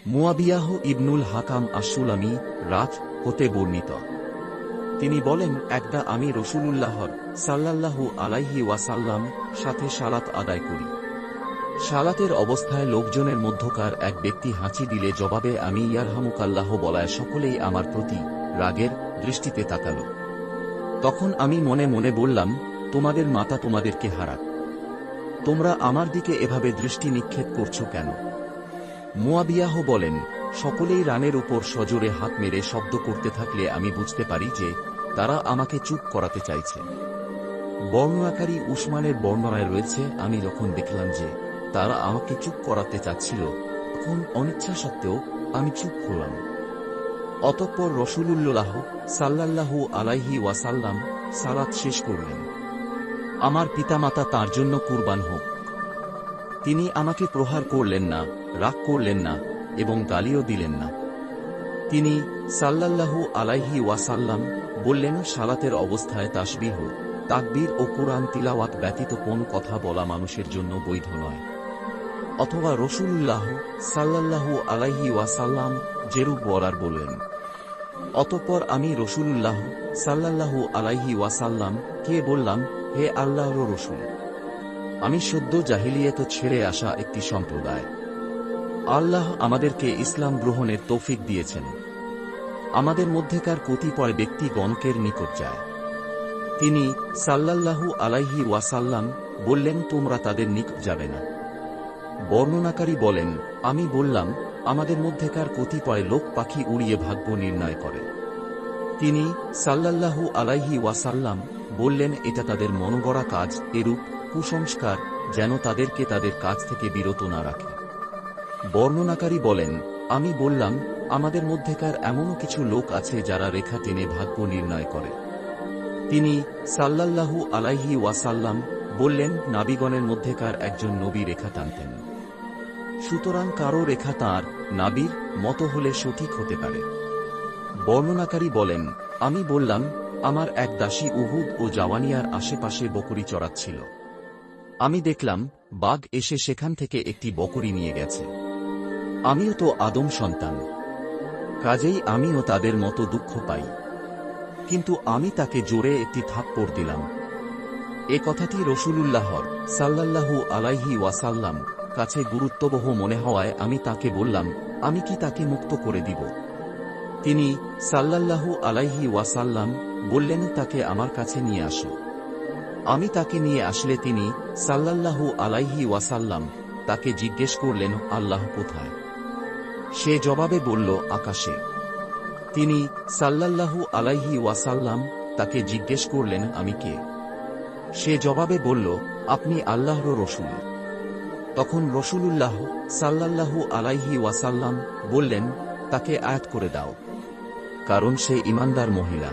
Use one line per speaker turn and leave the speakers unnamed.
মুয়াবিয়াহ ইবনুল হাকাম আশ-সুলামি রাত হতে বর্ণিত। তিনি বলেন, একদা আমি রাসূলুল্লাহর সাল্লাল্লাহু আলাইহি ওয়াসাল্লাম সাথে সালাত আদায় করি। সালাতের অবস্থায় লোকজনের মধ্যকার এক ব্যক্তি হাঁচি দিলে জবাবে আমি ইয়ারহামুকাল্লাহ বলায় সকলেই আমার প্রতি রাগের দৃষ্টিতে তাকাল। তখন আমি মনে মনে বললাম, তোমাদের মাতা তোমাদেরকে হারাক, তোমরা আমার দিকে এভাবে দৃষ্টি নিক্ষেপ করছো কেন? মুয়াবিয়াহ বলেন, সকলেই রানের উপর সজোরে হাত মেরে শব্দ করতে থাকলে আমি বুঝতে পারি যে তারা আমাকে চুপ করাতে চাইছে। বর্ণনাকারী উসমানের বর্ণনায় রয়েছে, আমি যখন দেখলাম যে তারা আমাকে চুপ করাতে চাচ্ছিল, তখন অনিচ্ছা সত্ত্বেও আমি চুপ হলাম। অতঃপর রাসূলুল্লাহ সাল্লাল্লাহু আলাইহি ওয়াসাল্লাম সালাত শেষ করলেন। আমার পিতামাতা তার জন্য কুরবান হোক। তিনি আমাকে প্রহার করলেন না, রাগ করলেন না এবং গালিও দিলেন না। তিনি সাল্লাল্লাহু আলাইহি ওয়াসাল্লাম বললেন, সালাতের অবস্থায় তাসবিহ, তাকবীর ও কুরআন তিলাওয়াত ব্যতীত কোন কথা বলা মানুষের জন্য বৈধ নয়। অথবা রাসূলুল্লাহ সাল্লাল্লাহু আলাইহি ওয়াসাল্লাম যেরূপ বলার বললেন। অতঃপর আমি রাসূলুল্লাহ সাল্লাল্লাহু আলাইহি ওয়াসাল্লাম কে বললাম, হে আল্লাহর রাসূল, আমি সদ্য জাহিলিয়াত ছেড়ে আসা একটি সম্প্রদায়। আল্লাহ আমাদেরকে ইসলাম গ্রহণের তৌফিক দিয়েছেন। আমাদের মধ্যেকার কতিপয় ব্যক্তি গণকের নিকট যায়। তিনি সাল্লাল্লাহু আলাইহি ওয়াসাল্লাম বললেন, তোমরা তাদের নিকট যাবে না। বর্ণনাকারী বলেন, আমি বললাম, আমাদের মধ্যেকার কতিপয় লোক পাখি উড়িয়ে ভাগ্য নির্ণয় করে। তিনি সাল্লাল্লাহু আলাইহি ওয়াসাল্লাম বললেন, এটা তাদের মনগড়া কাজ, এরূপ কুসংস্কার যেন তাদেরকে তাদের কাজ থেকে বিরত না রাখে। বর্ণনাকারী বলেন, আমি বললাম, আমাদের মধ্যেকার এমনও কিছু লোক আছে যারা রেখা টেনে ভাগ্য নির্ণয় করে। তিনি সাল্লাল্লাহু আলাইহি ওয়াসাল্লাম বললেন, নাবিগণের মধ্যেকার একজন নবী রেখা টানতেন। সুতরাং কারো রেখা তাঁর নাবির মতো হলে সঠিক হতে পারে। বর্ণনাকারী বলেন, আমি বললাম, আমার এক দাসী উহুদ ও জাওয়ানিয়ার আশেপাশে বকরি চড়াচ্ছিল। আমি দেখলাম বাঘ এসে সেখান থেকে একটি বকরি নিয়ে গেছে। আমিও তো আদম সন্তান, কাজেই আমিও তাদের মতো দুঃখ পাই, কিন্তু আমি তাকে জোরে একটি থাপ্পড় দিলাম। এ কথাটি রাসূলুল্লাহর সাল্লাল্লাহু আলাইহি ওয়াসাল্লাম কাছে গুরুত্ববহ মনে হওয়ায় আমি তাকে বললাম, আমি কি তাকে মুক্ত করে দিব? তিনি সাল্লাল্লাহু আলাইহি ওয়াসাল্লাম বললেন, তাকে আমার কাছে নিয়ে আসো। আমি তাকে নিয়ে আসলে তিনি সাল্লাল্লাহু আলাইহি ওয়াসাল্লাম তাকে জিজ্ঞেস করলেন, আল্লাহ কোথায়? সে জবাবে বলল, আকাশে। তিনি সাল্লাল্লাহু আলাইহি ওয়াসাল্লাম তাকে জিজ্ঞেস করলেন, আমি কে? সে জবাবে বলল, আপনি আল্লাহর রাসূল। তখন রাসূলুল্লাহ সাল্লাল্লাহু আলাইহি ওয়াসাল্লাম বললেন, তাকে আয়াত করে দাও, কারণ সে ঈমানদার মহিলা।